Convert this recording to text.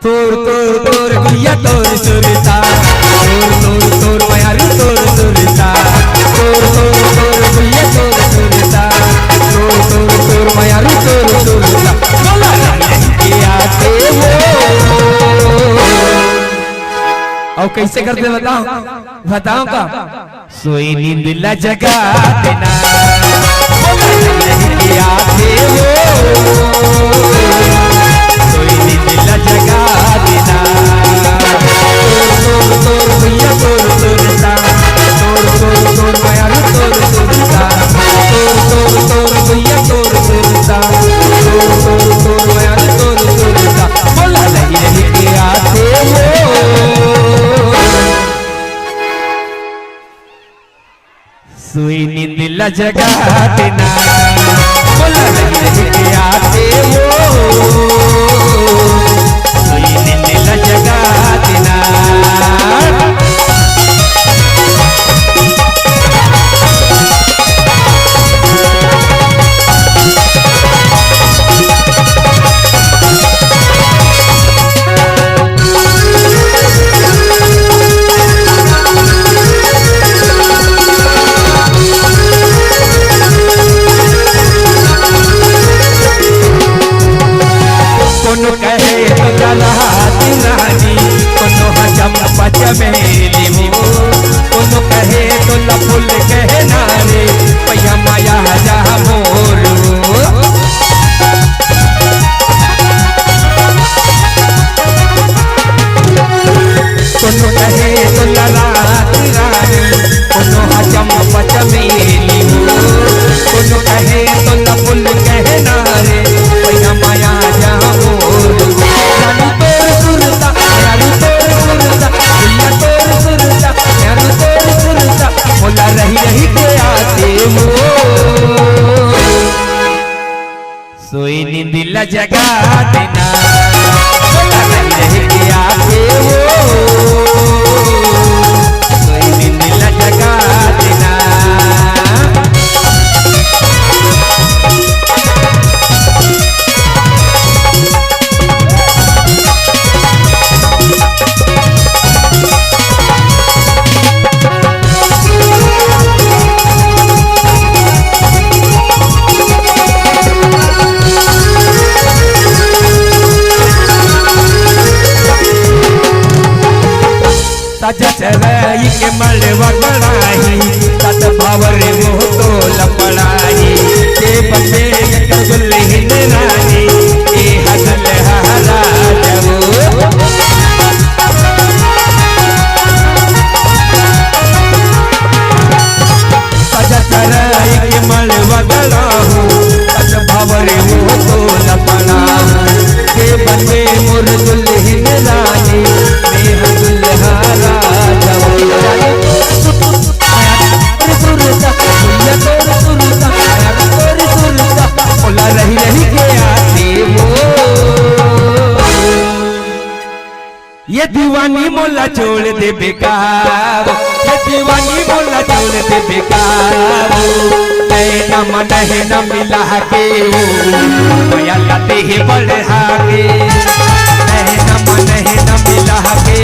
तोर तोर तोर गुड़िया तोर सुरता तोर तोर तोर मयारू तोर सुरता तोर तोर तोर गुड़िया तोर सुरता तोर तोर तोर मयारू तोर सुरता बोला के आते हो। और कैसे करते बताओ बताओ का सोई नींद ला जगा देना के आते हो सोई नींद ला जगा देना तोर तोर भैया तोर सुरता तोर तोर तोर मयारू तोर सुरता तोर तोर तोर भैया तोर सुरता तोर तोर तोर मयारू तोर सुरता बोला नहीं रही के आते हो। सोई नींद ला जगा देना बोला नहीं रही के आते हो सोई नींद ला जगा देना। कोनो कहे तो रानी कोनो हजम पचमेली हो कोनो कहे तो लफुल कहे नारे पैया माया जा मोर कोनो कहे तो रानी कोनो हजम पचमेली हो कोनो कहे तो लफुल कहे नारे पैया माया जा रही रही के आते हो सोई नींद ला जगा देना बोला रही रही के आते हो सोई नींद ला जगा देना। सजा चराई के मलवा कड़ाही सत भावर मोह तो लपड़ाही के बंदे दुल्हन रानी ए हसल हरा जबो सजा चराई के मलवा कड़ाहू सत भावर मोह तो लपड़ाहू के बंदे मोर दुल्हन रानी रही रही के आते हो ये दीवानी मोला छोड़ दे बेकार ये दीवानी मोला छोड़ दे बेकार ना मन है न मिला के वो लते ही बढ़ा के न मन है न मिला के।